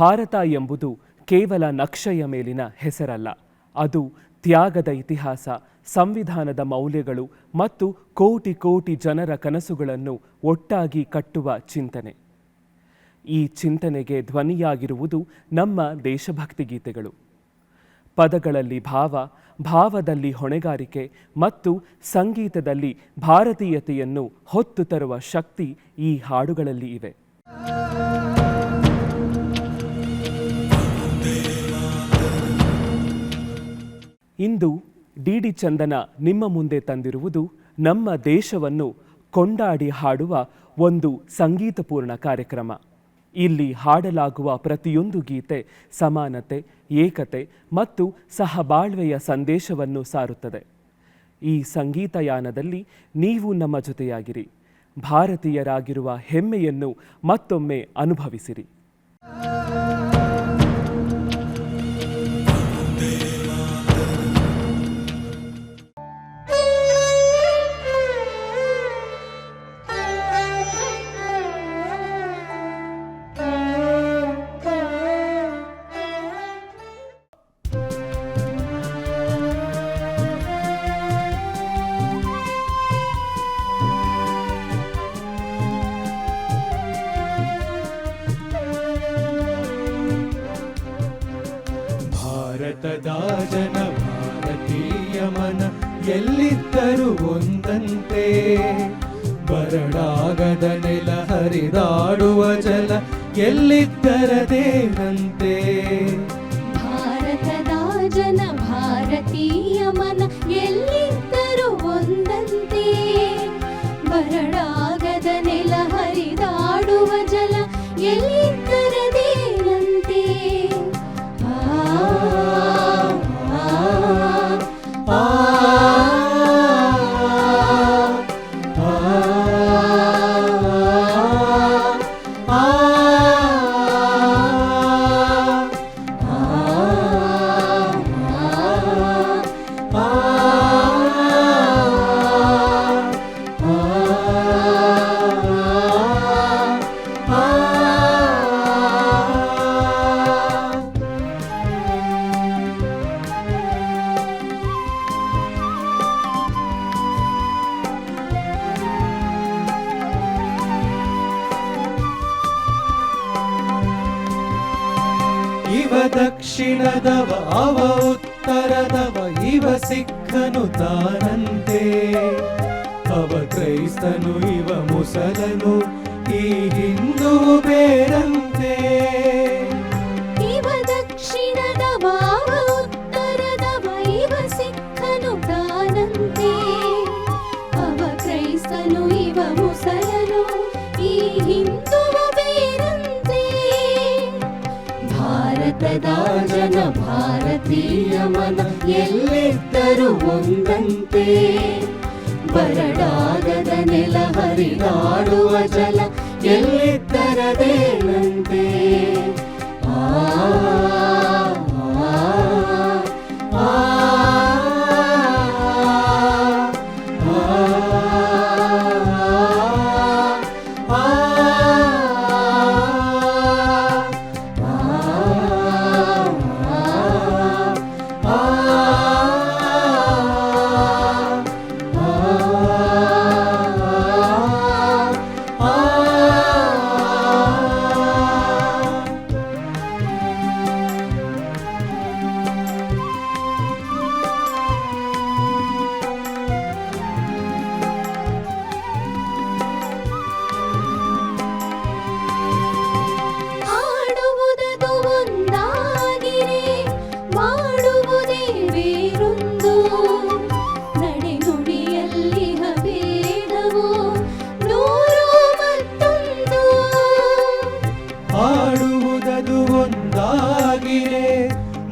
ಭಾರತ ಎಂಬುದು ಕೇವಲ ನಕ್ಷೆಯ ಮೇಲಿನ ಹೆಸರಲ್ಲ, ಅದು ತ್ಯಾಗದ ಇತಿಹಾಸ, ಸಂವಿಧಾನದ ಮೌಲ್ಯಗಳು ಮತ್ತು ಕೋಟಿ ಕೋಟಿ ಜನರ ಕನಸುಗಳನ್ನು ಒಟ್ಟಾಗಿ ಕಟ್ಟುವ ಚಿಂತನೆ. ಈ ಚಿಂತನೆಗೆ ಧ್ವನಿಯಾಗಿರುವುದು ನಮ್ಮ ದೇಶಭಕ್ತಿ ಗೀತೆಗಳು. ಪದಗಳಲ್ಲಿ ಭಾವ, ಭಾವದಲ್ಲಿ ಹೊಣೆಗಾರಿಕೆ ಮತ್ತು ಸಂಗೀತದಲ್ಲಿ ಭಾರತೀಯತೆಯನ್ನು ಹೊತ್ತು ತರುವ ಶಕ್ತಿ ಈ ಹಾಡುಗಳಲ್ಲಿ ಇವೆ. ಇಂದು ಡಿ ಚಂದನ ನಿಮ್ಮ ಮುಂದೆ ತಂದಿರುವುದು ನಮ್ಮ ದೇಶವನ್ನು ಕೊಂಡಾಡಿ ಹಾಡುವ ಒಂದು ಸಂಗೀತಪೂರ್ಣ ಕಾರ್ಯಕ್ರಮ. ಇಲ್ಲಿ ಹಾಡಲಾಗುವ ಪ್ರತಿಯೊಂದು ಗೀತೆ ಸಮಾನತೆ, ಏಕತೆ ಮತ್ತು ಸಹಬಾಳ್ವೆಯ ಸಂದೇಶವನ್ನು ಸಾರುತ್ತದೆ. ಈ ಸಂಗೀತಯಾನದಲ್ಲಿ ನೀವು ನಮ್ಮ ಜೊತೆಯಾಗಿರಿ. ಭಾರತೀಯರಾಗಿರುವ ಹೆಮ್ಮೆಯನ್ನು ಮತ್ತೊಮ್ಮೆ ಅನುಭವಿಸಿರಿ. ಭಾರತದ ಜನ ಭಾರತೀಯ ಮನ ಎಲ್ಲಿದ್ದರೂ ಒಂದಂತೆ, ಬರಡಾಗದ ನೆಲ ಹರಿದಾಡುವ ಜಲ ಎಲ್ಲಿದ್ದರದೇನಂತೆ. ಭಾರತದ ಜನ ಭಾರತೀಯ ಮನ ಎಲ್ಲಿದ್ದರೂ ಒಂದಂತೆ, ಬರಡಾಗದ ನೆಲ ಹರಿದಾಡುವ ಜಲ ಎಲ್ಲಿದ್ದರದೇನಂತೆ. ಇವ ದಕ್ಷಿಣದವ ಅವ ಉತ್ತರದವ, ಇವ ಸಿಖ್ಖನು ತಾನಂತೆ, ಅವ ಕ್ರೈಸ್ತನು ಇವ ಮುಸಲನು, ಈ ಹಿಂದೂ ಬೇರಂತೆ. ಇವ ದಕ್ಷಿಣದವ ಅವ ಉತ್ತರದವ, ಇವ ಸಿಖ್ಖನು ತಾನಂತೆ, ಅವ ಕ್ರೈಸ್ತನು ಇವ ಮುಸಲನು, ಈ ಹಿಂದೂ ಬೇರಂತೆ. ಭಾರತದ ಜನ ಭಾರತೀಯ ಮನ ಎಲ್ಲಿದ್ದರೂ ಒಂದಂತೆ, ಬರಡಾಗದ ನೆಲ ಹರಿದಾಡುವ ಜಲ ಎಲ್ಲಿದ್ದರದೇನಂತೆ.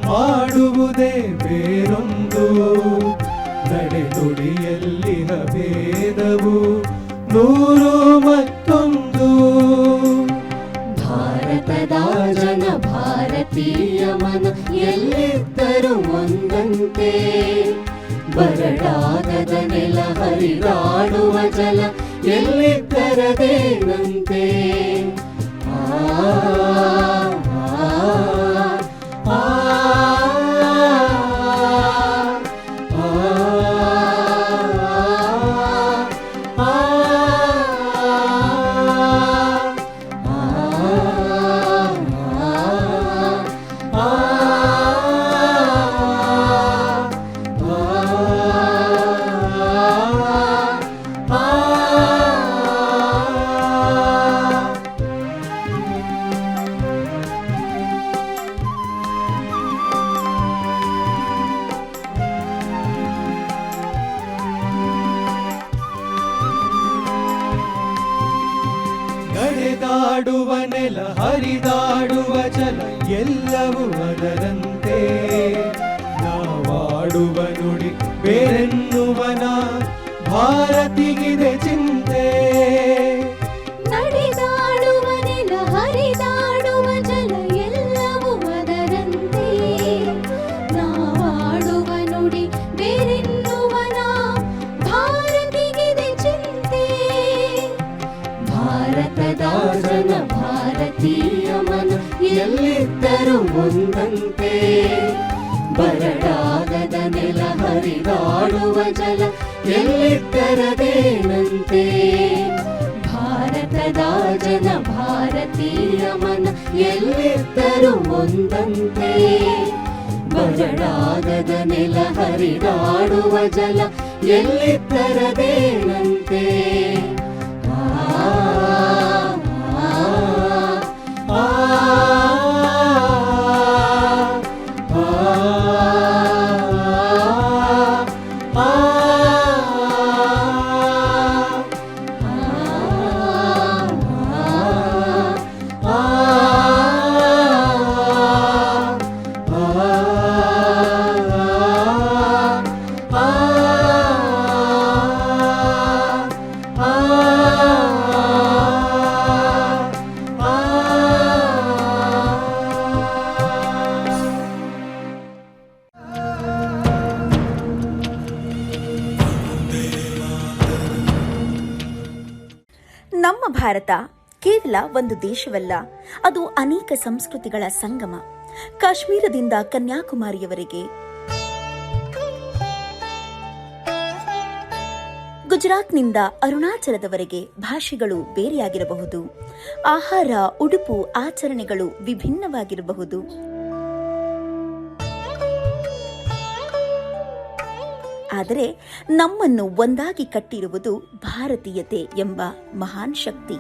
ಮಾಡುವುದೇ ಬೇರೊಂದು, ನಡೆನುಡಿಯಲ್ಲಿನ ಭೇದವು ನೂರು ಮತ್ತೊಂದು. ಭಾರತದ ಜನ ಭಾರತೀಯ ಮನ ಎಲ್ಲಿದ್ದರೂ ಒಂದಂತೆ, ಬರಡಾಗದ ನೆಲ ಹರಿದಾಡುವ ಜಲ ಎಲ್ಲಿದ್ದರದೇನಂತೆ. ಆ ನಡೆದಾಡುವ ನೆಲ ಹರಿದಾಡುವ ಜಲ ಎಲ್ಲವೂ ಅದರಂತೆ ನಾವಾಡುವ ನುಡಿ ಬೇರೆನ್ನುವನ ಭಾರತಿಗಿದೆ ಚಿಂತೆ ನಡೆದಾಡುವ ನೆಲ ಹರಿದಾಡುವ ಜಲ ಎಲ್ಲವೂ ಅದರಂತೆ ನಾವಾಡುವ ನುಡಿ ಬೇರೆನ್ನುವನ ಭಾರತಿಗಿದೆ ಚಿಂತೆ ಭಾರತದ ಜನ ಭಾರತೀಯ ಮನ ಎಲ್ಲಿದ್ದರೂ ಒಂದಂತೆ ಬರಡಾಗದ ನೆಲ ಹರಿದಾಡುವ ಜಲ ಎಲ್ಲಿದ್ದರದೇನಂತೆ ಭಾರತದ ಜನ ಭಾರತೀಯ ಮನ ಎಲ್ಲಿದ್ದರೂ ಒಂದಂತೆ ಬರಡಾಗದ ನೆಲ ಹರಿದಾಡುವ ಜಲ ಎಲ್ಲಿದ್ದರದೇನಂತೆ ನಮ್ಮ ಭಾರತ ಕೇವಲ ಒಂದು ದೇಶವಲ್ಲ, ಅದು ಅನೇಕ ಸಂಸ್ಕೃತಿಗಳ ಸಂಗಮ. ಕಾಶ್ಮೀರದಿಂದ ಕನ್ಯಾಕುಮಾರಿಯವರೆಗೆ, ಗುಜರಾತ್ನಿಂದ ಅರುಣಾಚಲದವರೆಗೆ ಭಾಷೆಗಳು ಬೇರೆಯಾಗಿರಬಹುದು, ಆಹಾರ, ಉಡುಪು, ಆಚರಣೆಗಳು ವಿಭಿನ್ನವಾಗಿರಬಹುದು. ಆದರೆ ನಮ್ಮನ್ನು ಒಂದಾಗಿ ಕಟ್ಟಿರುವುದು ಭಾರತೀಯತೆ ಎಂಬ ಮಹಾನ್ ಶಕ್ತಿ.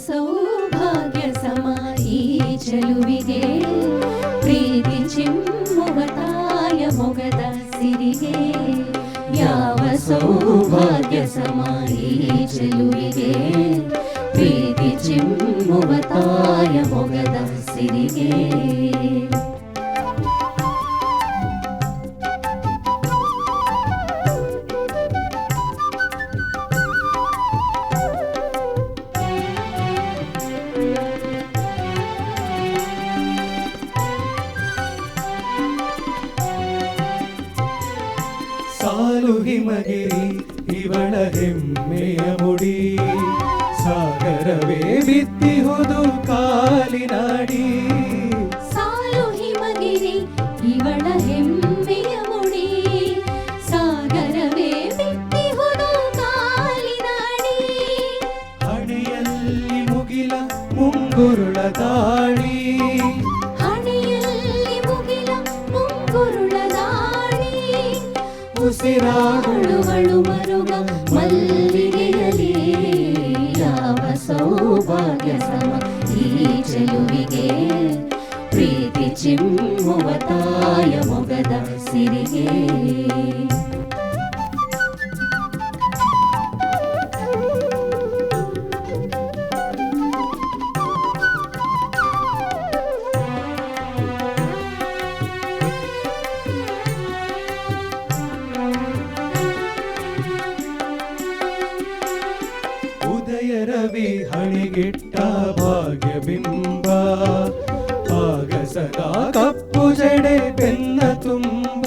ಸೌಭಾಗ್ಯ ಸಮ ಈ ಚೆಲುವಿಗೆ ಪ್ರೀತಿ ಚಿಮ್ಮುವ ತಾಯ ಮೊಗದ ಸಿರಿಗೆ ಯಾವ ಸೌಭಾಗ್ಯ ಸಮ ಈ ಚೆಲುವಿಗೆ ಪ್ರೀತಿ ಚಿಮ್ಮುವ ತಾಯ ಮೊಗದ ಸಿರಿಗೆ ಸಾಲು ಹಿಮಗಿರಿ ಇವಳ ಹೆಮ್ಮೆಯ ಮುಡಿ ಸಾಗರವೇ ಬಿತ್ತಿಹುದು ಕಾಲಿನಾಡಿ ಸಾಲು ಹಿಮಗಿರಿ ಇವಳ ಹೆಮ್ಮೆಯ ಮುಡಿ ಸಾಗರವೇ ಬಿತ್ತಿಹುದು ಕಾಲಿನಾಡಿ ಹಣೆಯಲ್ಲಿ ಮುಗಿಲ ಮುಂಗುರುಳ ದಾಳಿ ಹಣೆಯಲ್ಲಿ ಮುಗಿಲ ಮುಂಗುರುಳ ದಾಳಿ ಉಸಿರಾಡುವಳು ಮರುಗ ಮಲ್ಲಿಗೆಯಲಿ ಯಾವ ಸೌಭಾಗ್ಯ ಸಮ ಈ ಚೆಲುವಿಗೆ ಹಣೆಗಿಟ್ಟ ಭಾಗ್ಯಬಿಂಬ ಆಗ ಸದಾ ಕಪ್ಪು ಜಡೆ ಬೆನ್ನ ತುಂಬ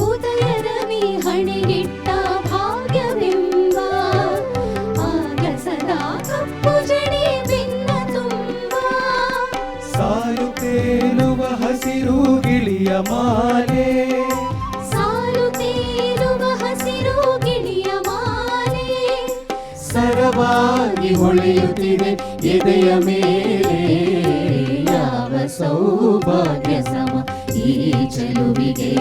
ಉದಯ ರವಿ ಹಣೆಗಿಟ್ಟ ಭಾಗ್ಯವೆಂಬ ಆಗ ಸದಾ ಕಪ್ಪು ಜಡೆ ಬೆನ್ನ ತುಂಬ ಸಾಲು ತೇಲುವ ಹಸಿರು ಗಿಳಿಯ ಮಾಲೆ ಸಾಲು ತೇಲುವ ಹಸಿರು ಗಿಳಿಯ ಮಾಲೆ ಸರವಾಗಿ ಹೊಳೆಯುತ್ತಿದೆ ಎದೆಯ ಮೇಲೆ ಯಾವ ಸೌಭಾಗ್ಯ ಸಮ ಈ ಚೆಲುವಿಗೆ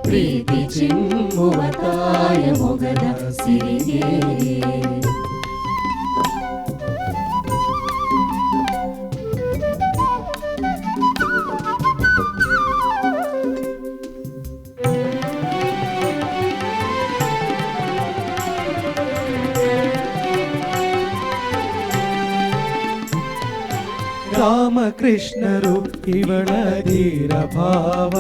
ಪ್ರೀತಿ ಚಿಮ್ಮುವ ತಾಯ ಮೊಗದ ಸಿರಿಗೆ ರಾಮಕೃಷ್ಣರು ಇವಳ ಧೀರ ಭಾವ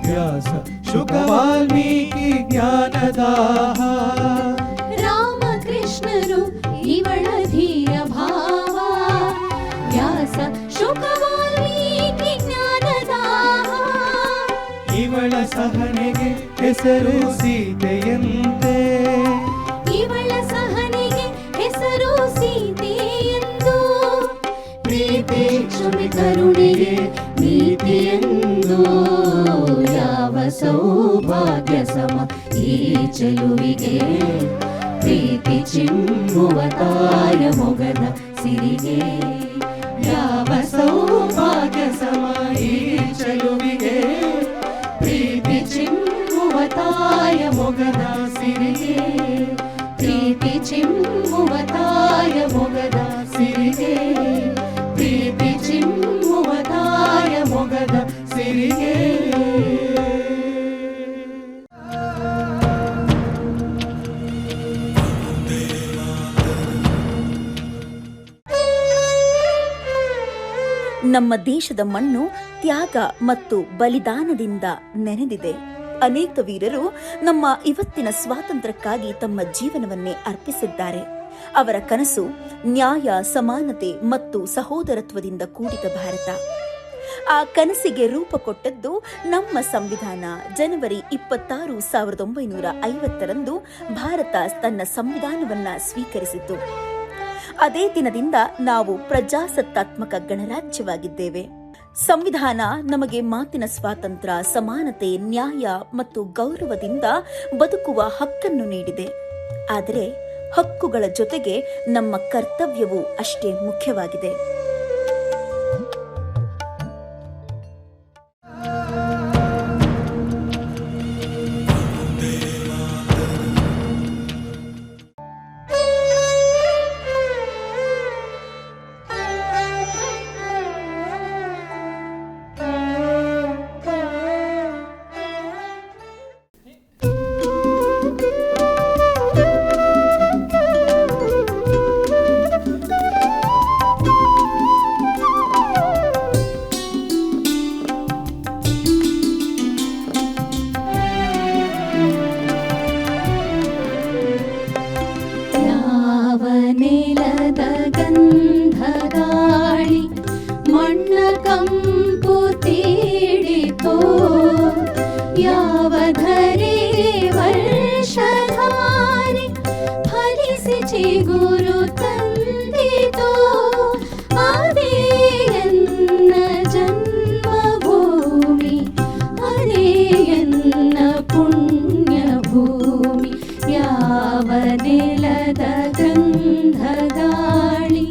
ವ್ಯಾಸ ಶುಕ ವಾಲ್ಮೀಕಿ ಜ್ಞಾನದಾಹ ರಾಮಕೃಷ್ಣರು ಇವಳ ಧೀರ ಭಾವ ವ್ಯಾಸ ಶುಕ ವಾಲ್ಮೀಕಿ ಜ್ಞಾನದಾಹ ಇವಳ ಸಹನೆಗೆ ಹೆಸರು ಸೀತೆಯಂತೆ ಇವಳ ಸಹನೆಗೆ ಹೆಸರು ಸೀತೆಯೆಂದು ಪ್ರೀತಿ ಕ್ಷಮೆ ಕರುಣೆಗೆ ನೀತಿಯೆಂದು ಯಾವ ಸೌಭಾಗ್ಯ ಸಮ ಈ ಚೆಲುವಿಗೆ ಪ್ರೀತಿ ಚಿಮ್ಮುವ ತಾಯ ಮೊಗದ ಸಿರಿಗೆ ಯಾವ ಸೌಭಾಗ್ಯ ಸಮ ಈ ಚೆಲುವಿಗೆ ಪ್ರೀತಿ ಚಿಮ್ಮುವ ತಾಯ ಮೊಗದ ಸಿರಿಗೆ ಪ್ರೀತಿ ಚಿಮ್ಮುವ ತಾಯ ಮೊಗದ ಸಿರಿಗೆ ಪ್ರೀತಿ ಚಿಮ್ಮುವ ತಾಯ ಮೊಗದ ಸಿರಿಗೆ ನಮ್ಮ ದೇಶದ ಮಣ್ಣು ತ್ಯಾಗ ಮತ್ತು ಬಲಿದಾನದಿಂದ ನೆನೆದಿದೆ. ಅನೇಕ ವೀರರು ನಮ್ಮ ಇವತ್ತಿನ ಸ್ವಾತಂತ್ರ್ಯಕ್ಕಾಗಿ ತಮ್ಮ ಜೀವನವನ್ನೇ ಅರ್ಪಿಸಿದ್ದಾರೆ. ಅವರ ಕನಸು ನ್ಯಾಯ, ಸಮಾನತೆ ಮತ್ತು ಸಹೋದರತ್ವದಿಂದ ಕೂಡಿದ ಭಾರತ. ಆ ಕನಸಿಗೆ ರೂಪ ಕೊಟ್ಟದ್ದು ನಮ್ಮ ಸಂವಿಧಾನ. ಜನವರಿ 26, 1950ರಂದು ಭಾರತ ತನ್ನ ಸಂವಿಧಾನವನ್ನ ಸ್ವೀಕರಿಸಿತು. ಅದೇ ದಿನದಿಂದ ನಾವು ಪ್ರಜಾಸತ್ತಾತ್ಮಕ ಗಣರಾಜ್ಯವಾಗಿದ್ದೇವೆ. ಸಂವಿಧಾನ ನಮಗೆ ಮಾತಿನ ಸ್ವಾತಂತ್ರ್ಯ, ಸಮಾನತೆ, ನ್ಯಾಯ ಮತ್ತು ಗೌರವದಿಂದ ಬದುಕುವ ಹಕ್ಕನ್ನು ನೀಡಿದೆ. ಆದರೆ ಹಕ್ಕುಗಳ ಜೊತೆಗೆ ನಮ್ಮ ಕರ್ತವ್ಯವೂ ಅಷ್ಟೇ ಮುಖ್ಯವಾಗಿದೆ. ನೆಲದ ಗಂಧ ಗಾಳಿ ಮಣ್ಣ ಕಂಪು ತೀಡಿತೋ, ಯಾವ ಧರೆ ವರ್ಷಧಾರಿ ಫಲಿಸಿ ಚಿಗುರು ತಂದಿತೋ, ಅದೇ ಎನ್ನ ಜನ್ಮಭೂಮಿ, ಅದೇ ಎನ್ನ ಪುಣ್ಯ ಭೂಮಿ. ಯಾವ ನೆಲದ ಗಂಧ ಗಾಳಿ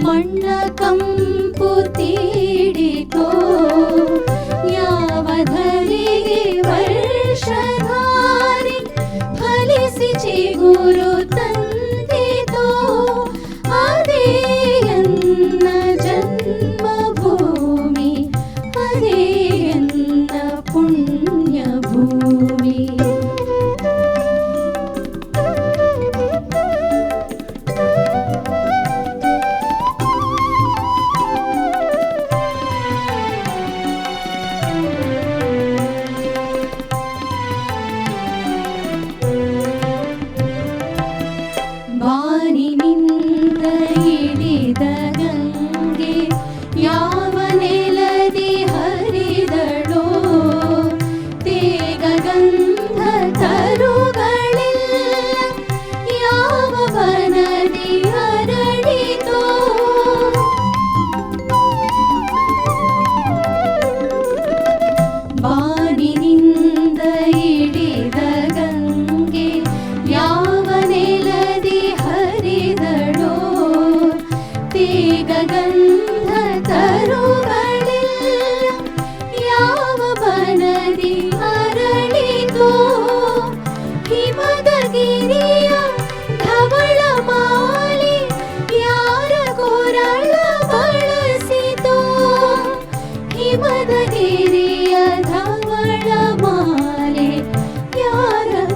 ಮಣ್ಣ ಕಂಪು ತೀಡಿತೋ, ಯಾವ ಧರೆಗೆ ವರ್ಷಧಾರಿ ಫಲಿಸಿ ಚಿಗುರು ತಂದಿತೋ, ಅದೇ ಎನ್ನ ಜನ್ಮಭೂಮಿ, ಅದೇ ಎನ್ನ ಪುಣ್ಯ ಭೂಮಿ.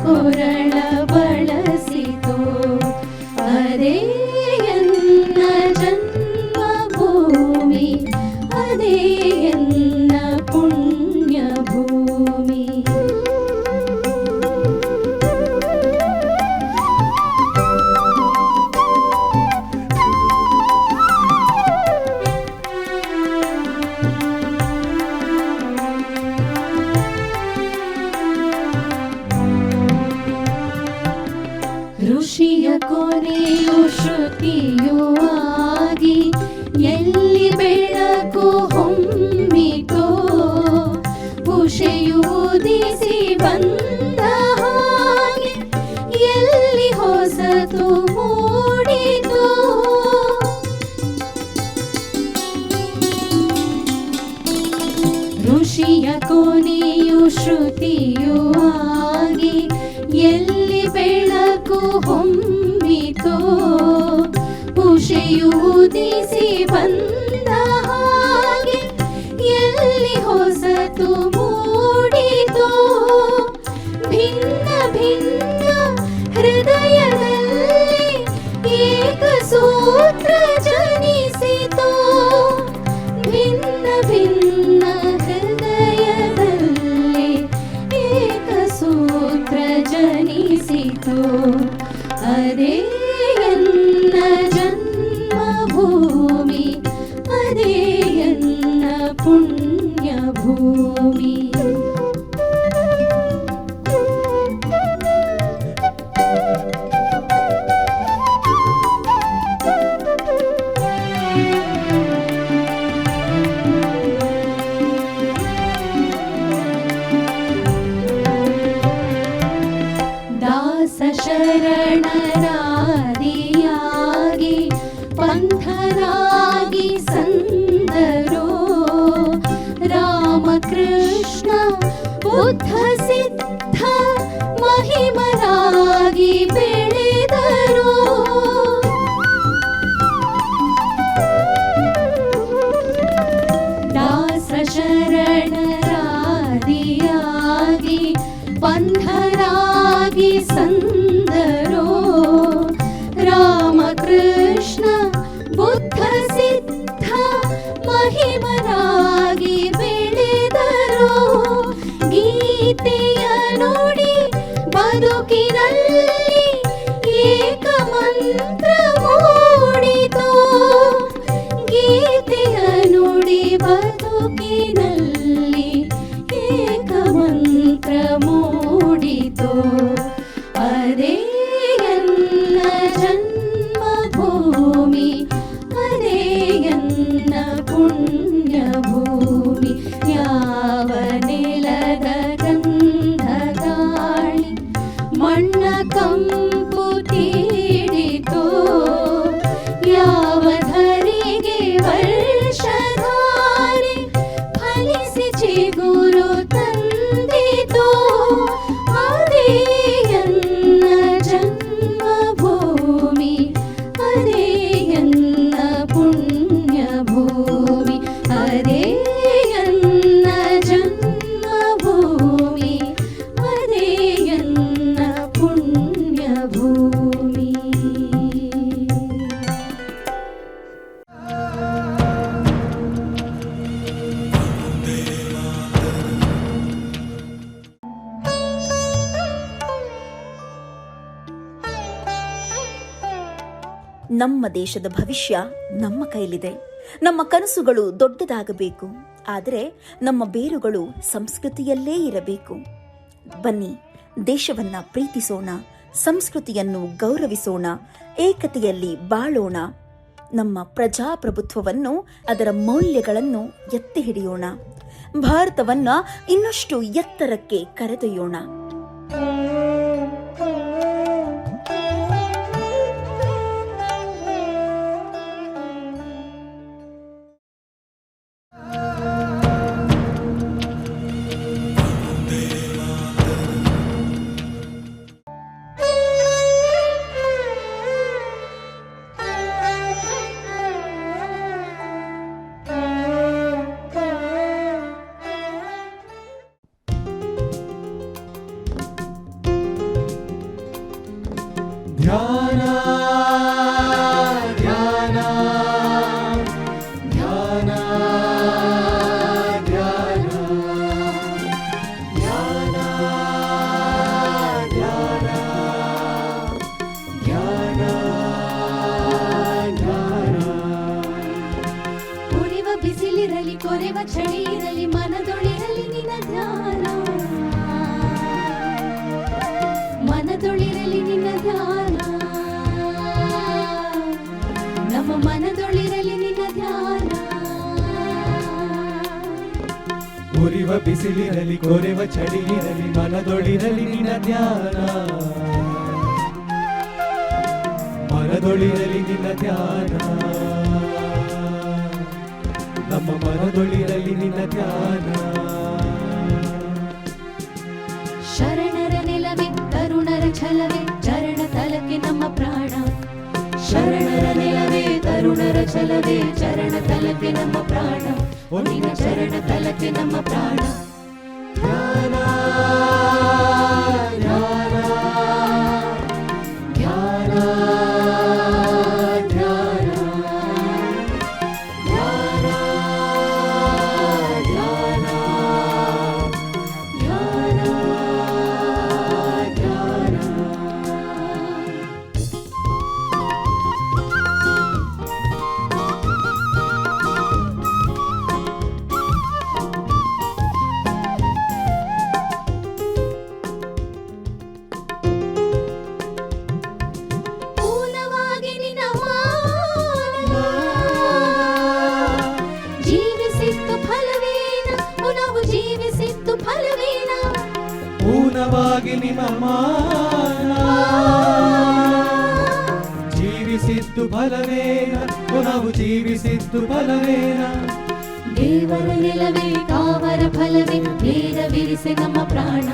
ಕೊರಳ ಬಳಸಿತು. ಅದೇ ಎನ್ನ ಜನ್ಮಭೂಮಿ, ಅದೇ ಎನ್ನ ಪುಣ್ಯ ಭೂಮಿ. ಋಷಿಯ ಕೊನೆಯು ಶ್ರುತಿಯೂ ಆಗಿ ಎಲ್ಲಿ ಬೆಳಕು ಹೊಮ್ಮಿತೋ, ಉಷೆಯು ಉದಿಸಿ ಬಂದ ಹಾಗೆ ಎಲ್ಲಿ ಹೊಸತು ಮೂಡಿತೋ. ಋಷಿಯ ಕೊನೆಯು ಶ್ರುತಿಯೂ ಆಗಿ ಎಲ್ಲಿ ಬೆಳಕು ಹೊಮ್ಮಿತೋ, ಉಷೆಯು ಉದಿಸಿ ಬಂದ ಹಾಗೆ ಎಲ್ಲಿ ಹೊಸತು ಮೂಡಿತೋ. ಭಿನ್ನ ಭಿನ್ನ ಹೃದಯದಲ್ಲಿ ಏಕಸೂತ್ರ ಜನಿಸಿತೋ. ಭಿನ್ನ ಭಿನ್ನ ಹೃದಯದಲ್ಲಿ ಏಕಸೂತ್ರ ಜನಿಸಿತೋ. ಅದೇ ಎನ್ನ ಜನ್ಮಭೂಮಿ, ಅದೇ ಎನ್ನ ಪುಣ್ಯ ಭೂಮಿ. ದಾಸ ಶರಣರಾದಿಯಾಗಿ ಪಂಥರಾಗಿ ಸಂದರೋ, ರಾಮಕೃಷ್ಣ ಬುದ್ಧ ಸಿದ್ಧ ಮಹಿಮರಾಗಿ ಬೆಳೆದರು. ದಾಸ ಶರಣರಾದಿಯಾಗಿ ಪಂಥರಾಗಿ ಸಂದರೋ, ರಾಮಕೃಷ್ಣ ಬುದ್ಧ ಸಿದ್ಧ ಮಹಿಮರಾಗಿ ಬೆಳೆದರು. ಗೀತೆಯ ನುಡಿ ಬದುಕಿನಲ್ಲಿ ಏಕಮಂತ್ರ ಮೂಡಿತೋ. ಗೀತೆಯ ನುಡಿ ಬದುಕಿನಲ್ಲಿ ಏಕಮಂತ್ರ ಮೂಡಿತೋ. ಅದೇ ಎನ್ನ ಜನ್ಮಭೂಮಿ, ಅದೇ ಎನ್ನ ಪುಣ್ಯ ಭೂಮಿ. ಯಾವ ನೆಲದ ಗಂಧ ಗಾಳಿ ಮಣ್ಣ ಕಂಪು ತೀಡಿತೋ, ಯಾವ ಧರಿಗೆ ವರ್ಷಧಾರೆ ಫಲಿಸಿ ಚಿಗುರು ತಂದಿತೋ. ಅದೇ ಎನ್ನ ಜನ್ಮಭೂಮಿ, ಅದೇ ಎನ್ನ ಪುಣ್ಯ ಭೂಮಿ. ಅದೇ ಎನ್ನ ಜನ್ಮಭೂಮಿ, ಅದೇ ಎನ್ನ ಪುಣ್ಯ ಭೂಮಿ. ನಮ್ಮ ದೇಶದ ಭವಿಷ್ಯ ನಮ್ಮ ಕೈಲಿದೆ. ನಮ್ಮ ಕನಸುಗಳು ದೊಡ್ಡದಾಗಬೇಕು, ಆದರೆ ನಮ್ಮ ಬೇರುಗಳು ಸಂಸ್ಕೃತಿಯಲ್ಲೇ ಇರಬೇಕು. ಬನ್ನಿ, ದೇಶವನ್ನ ಪ್ರೀತಿಸೋಣ, ಸಂಸ್ಕೃತಿಯನ್ನು ಗೌರವಿಸೋಣ, ಏಕತೆಯಲ್ಲಿ ಬಾಳೋಣ. ನಮ್ಮ ಪ್ರಜಾಪ್ರಭುತ್ವವನ್ನು, ಅದರ ಮೌಲ್ಯಗಳನ್ನು ಎತ್ತಿ ಹಿಡಿಯೋಣ. ಭಾರತವನ್ನ ಇನ್ನಷ್ಟು ಎತ್ತರಕ್ಕೆ ಕರೆದೊಯ್ಯೋಣ. ಧ್ಯಾನ ಧ್ಯಾನ ಧ್ಯಾನ ಧ್ಯಾನ ಧ್ಯಾನ ಧ್ಯಾನ ಧ್ಯಾನ ಧ್ಯಾನ. ಉರಿವ ಬಿಸಿಲಿರಲಿ ಕೊರೆವ ಚಳಿ ಇರಲಿ ಮನದೊಳಿರಲಿ ನಿನ್ನ ಧ್ಯಾನ, ಮನದೊಳಿರಲಿ ನಿನ್ನ ಧ್ಯಾನ, ನಮ್ಮ ಮನದೊಳಿರಲಿ ನಿನ್ನ ಧ್ಯಾನ. ಉರಿವ ಬಿಸಿಲಿರಲಿ ಕೊರೆವ ಚಳಿ ಇರಲಿ ಮನದೊಳಿರಲಿ ನಿನ್ನ ಧ್ಯಾನ, ಮನದೊಳಿರಲಿ ನಿನ್ನ ಧ್ಯಾನ, ನಮ್ಮ ಮನದೊಳಿರಲಿ ನಿನ್ನ ಧ್ಯಾನ. ಶರಣರ ನೆಲವೇ ತರುಣರ ಛಲವೇ ಚರಣ ತಲಕ್ಕೆ ನಮ್ಮ ಪ್ರಾಣ, ಶರಣರ ನೆಲವೇ ತರುಣರ ಛಲವೇ ಚರಣ ತಲಕ್ಕೆ ನಮ್ಮ ಪ್ರಾಣ, ನಿನ್ನ ಚರಣ ತಲಕ್ಕೆ ನಮ್ಮ ಪ್ರಾಣ. ಧ್ಯಾನ ಧ್ಯಾನ ಧ್ಯಾನ ಧ್ಯಾನ ಧ್ಯಾನ ಧ್ಯಾನ ಧ್ಯಾನ ಧ್ಯಾನ. ಪೂರ್ಣವಾಗಿ ನಿನ್ನ ಮಾನ ಜೀವಿಸಿತ್ತು ಫಲವೇನ, ನಾವು ಜೀವಿಸಿತ್ತು ಫಲವೇನ, ಪೂರ್ಣವಾಗಿ ನಿಮ್ಮ ಮಾನ ಜೀವಿಸಿದ್ದು ಫಲವೇನ, ನಾವು ಜೀವಿಸಿದ್ದು ಫಲವೇನ. ದೇವರ ನೆಲವೇ ಕಾವರ ಫಲವೇ ನೇರವಿರಿಸೆ ನಮ್ಮ ಪ್ರಾಣ,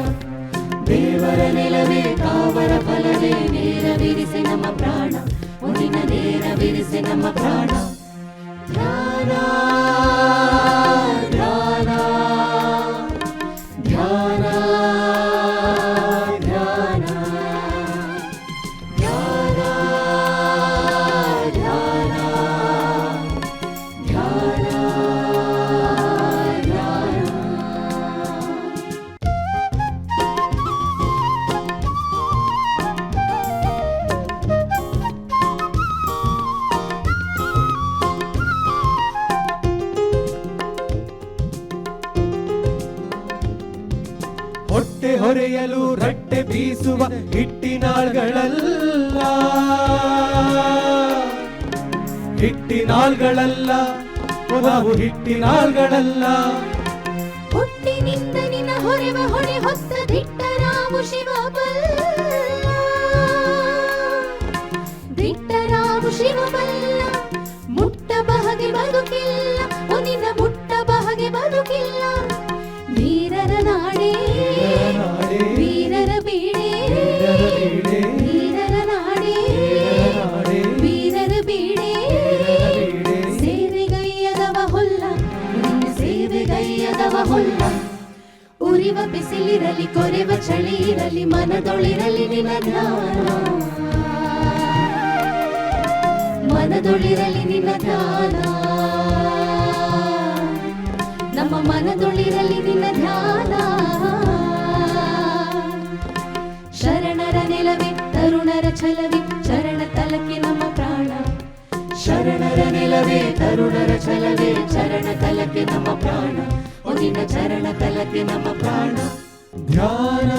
ದೇವರ ನೆಲವೇ ಕಾವರ ಫಲವೇ ನೇರವಿರಿಸೆ ನಮ್ಮ ಪ್ರಾಣ, ನಿನ್ನ ನೇರವಿರಿಸೆ ನಮ್ಮ ಪ್ರಾಣ. ಧ್ಯಾನ ಧ್ಯಾನ ಧ್ಯಾನ ಧ್ಯಾನ ಧ್ಯಾನ ಧ್ಯಾನ ಧ್ಯಾನ ಧ್ಯಾನ. ಹೊಟ್ಟೆ ಹೊರೆಯಲು ರಟ್ಟೆ ಬೀಸುವ ಹಿಟ್ಟಿನಾಳ್ಗಳಲ್ಲ, ಹಿಟ್ಟಿನಾಳ್ಗಳಲ್ಲ, ನಾವು ಹಿಟ್ಟಿನಾಳ್ಗಳಲ್ಲ. ಹುಟ್ಟಿನಿಂದ ನಿನ್ನ ಹೊರೆವ ಹೊಣೆ ಹೊತ್ತ ದಿಟ್ಟರಾವು ಶಿವಬಲ್ಲ, ದಿಟ್ಟರಾವು ಶಿವಬಲ್ಲ, ಮುಟ್ಟ ಬಹಗೆ ಬದುಕಿಲ್ಲ, ನಿನ್ನ ಮುಟ್ಟ ಬಹಗೆ ಬದುಕಿಲ್ಲ. ವೀರರ ನಾಡೇ ವೀರರ ಬೀಡೆ, ವೀರರ ನಾಡೇ ವೀರರ ಬೀಡೆ, ಸೇವೆಗೈಯದವ ಹೊಲ್ಲ, ನಿನ್ನ ಸೇವೆಗೈಯದವ ಹೊಲ್ಲ. ಉರಿವ ಬಿಸಿಲಿರಲಿ ಕೊರೆವ ಚಳಿ ಇರಲಿ ಮನದೊಳಿರಲಿ ನಿನ್ನ ಧ್ಯಾನ, ಮನದೊಳಿರಲಿ ನಿನ್ನ ಧ್ಯಾನ, ನಮ್ಮ ಮನದೊಳಿರಲಿ ನಿನ್ನ ಧ್ಯಾನ. ಶರಣರ ನೆಲವೇ ತರುಣರ ಛಲವೇ ಚರಣ ತಲಕ್ಕೆ ನಮ್ಮ ಪ್ರಾಣ, ಶರಣರ ನೆಲವೇ ತರುಣರ ಛಲವೇ ಚರಣ ತಲಕ್ಕೆ ನಮ್ಮ ಪ್ರಾಣ, ನಿನ್ನ ಚರಣ ತಲಕ್ಕೆ ನಮ್ಮ ಪ್ರಾಣ. ಧ್ಯಾನ